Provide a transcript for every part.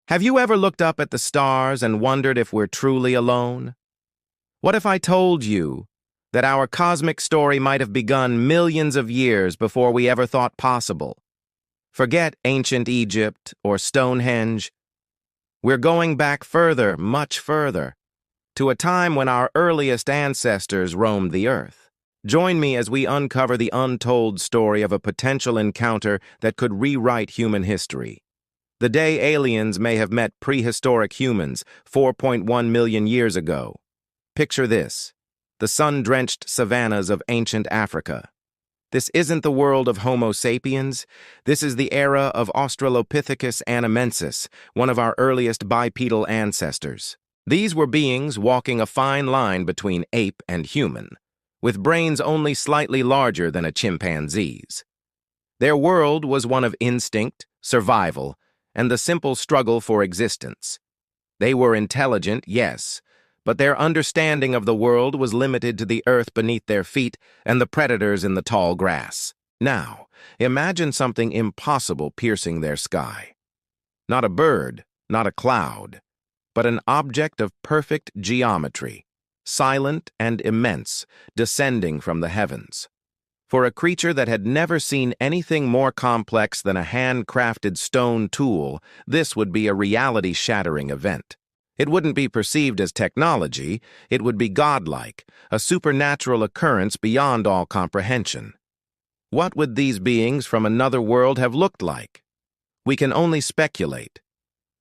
Have you ever looked up at the stars and wondered if we're truly alone? What if I told you that our cosmic story might have begun millions of years before we ever thought possible? Forget ancient Egypt or Stonehenge. We're going back further, much further, to a time when our earliest ancestors roamed the earth. Join me as we uncover the untold story of a potential encounter that could rewrite human history. The day aliens may have met prehistoric humans 4.1 million years ago. Picture this: the sun-drenched savannas of ancient Africa. This isn't the world of Homo sapiens. This is the era of Australopithecus anamensis, one of our earliest bipedal ancestors. These were beings walking a fine line between ape and human, with brains only slightly larger than a chimpanzee's. Their world was one of instinct, survival, and the simple struggle for existence. They were intelligent, yes, but their understanding of the world was limited to the earth beneath their feet and the predators in the tall grass. Now, imagine something impossible piercing their sky. Not a bird, not a cloud, but an object of perfect geometry, silent and immense, descending from the heavens. For a creature that had never seen anything more complex than a handcrafted stone tool, this would be a reality-shattering event. It wouldn't be perceived as technology, it would be godlike, a supernatural occurrence beyond all comprehension. What would these beings from another world have looked like? We can only speculate.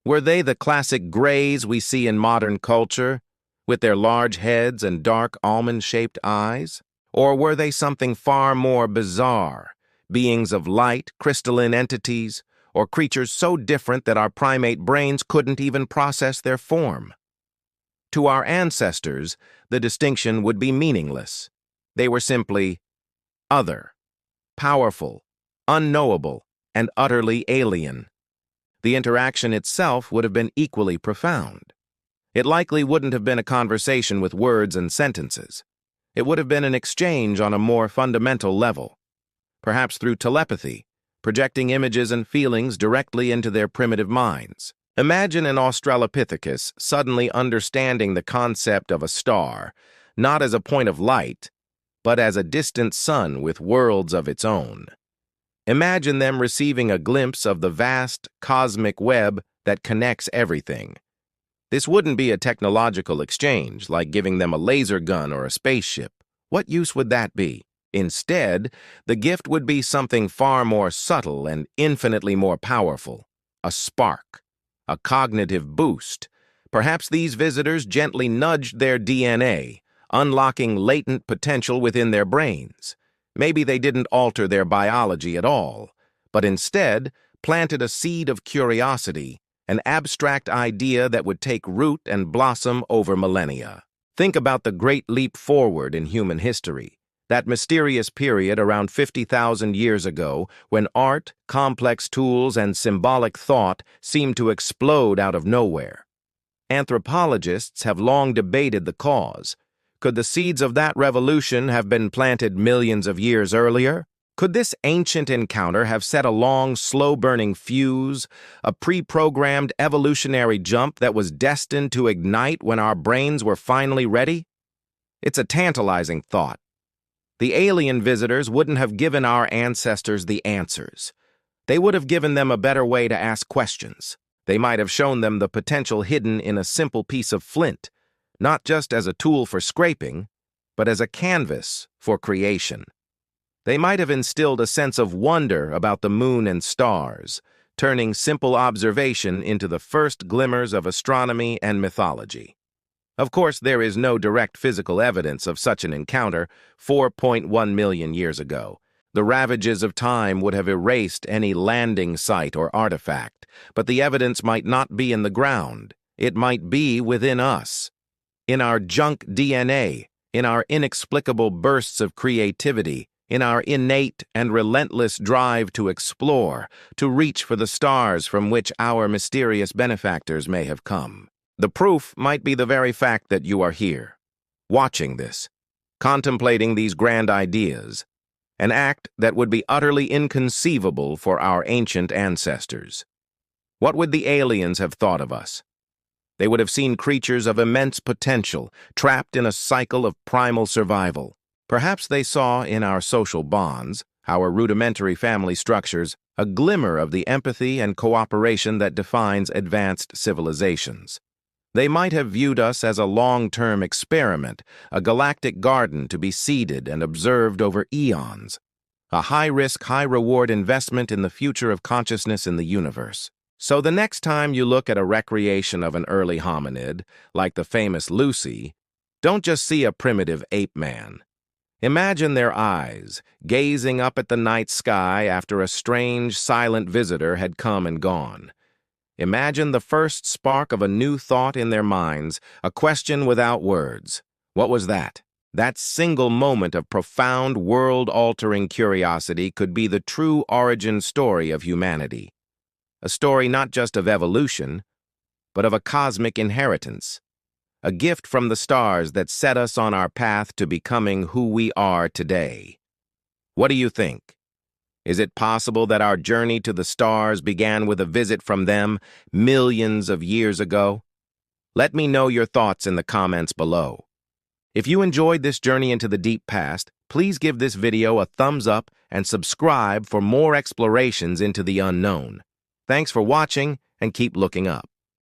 Were they the classic grays we see in modern culture, with their large heads and dark almond-shaped eyes? Or were they something far more bizarre, beings of light, crystalline entities, or creatures so different that our primate brains couldn't even process their form? To our ancestors, the distinction would be meaningless. They were simply other, powerful, unknowable, and utterly alien. The interaction itself would have been equally profound. It likely wouldn't have been a conversation with words and sentences. It would have been an exchange on a more fundamental level, perhaps through telepathy, projecting images and feelings directly into their primitive minds. Imagine an Australopithecus suddenly understanding the concept of a star, not as a point of light, but as a distant sun with worlds of its own. Imagine them receiving a glimpse of the vast cosmic web that connects everything. This wouldn't be a technological exchange, like giving them a laser gun or a spaceship. What use would that be? Instead, the gift would be something far more subtle and infinitely more powerful. A spark, a cognitive boost. Perhaps these visitors gently nudged their DNA, unlocking latent potential within their brains. Maybe they didn't alter their biology at all, but instead planted a seed of curiosity, an abstract idea that would take root and blossom over millennia. Think about the great leap forward in human history, that mysterious period around 50,000 years ago when art, complex tools, and symbolic thought seemed to explode out of nowhere. Anthropologists have long debated the cause. Could the seeds of that revolution have been planted millions of years earlier? Could this ancient encounter have set a long, slow-burning fuse, a pre-programmed evolutionary jump that was destined to ignite when our brains were finally ready? It's a tantalizing thought. The alien visitors wouldn't have given our ancestors the answers. They would have given them a better way to ask questions. They might have shown them the potential hidden in a simple piece of flint, not just as a tool for scraping, but as a canvas for creation. They might have instilled a sense of wonder about the moon and stars, turning simple observation into the first glimmers of astronomy and mythology. Of course, there is no direct physical evidence of such an encounter 4.1 million years ago. The ravages of time would have erased any landing site or artifact, but the evidence might not be in the ground. It might be within us, in our junk DNA, in our inexplicable bursts of creativity, in our innate and relentless drive to explore, to reach for the stars from which our mysterious benefactors may have come. The proof might be the very fact that you are here, watching this, contemplating these grand ideas, an act that would be utterly inconceivable for our ancient ancestors. What would the aliens have thought of us? They would have seen creatures of immense potential, trapped in a cycle of primal survival. Perhaps they saw in our social bonds, our rudimentary family structures, a glimmer of the empathy and cooperation that defines advanced civilizations. They might have viewed us as a long-term experiment, a galactic garden to be seeded and observed over eons, a high-risk, high-reward investment in the future of consciousness in the universe. So the next time you look at a recreation of an early hominid, like the famous Lucy, don't just see a primitive ape man. Imagine their eyes, gazing up at the night sky after a strange, silent visitor had come and gone. Imagine the first spark of a new thought in their minds, a question without words. What was that? That single moment of profound, world-altering curiosity could be the true origin story of humanity. A story not just of evolution, but of a cosmic inheritance. A gift from the stars that set us on our path to becoming who we are today. What do you think? Is it possible that our journey to the stars began with a visit from them millions of years ago? Let me know your thoughts in the comments below. If you enjoyed this journey into the deep past, please give this video a thumbs up and subscribe for more explorations into the unknown. Thanks for watching and keep looking up.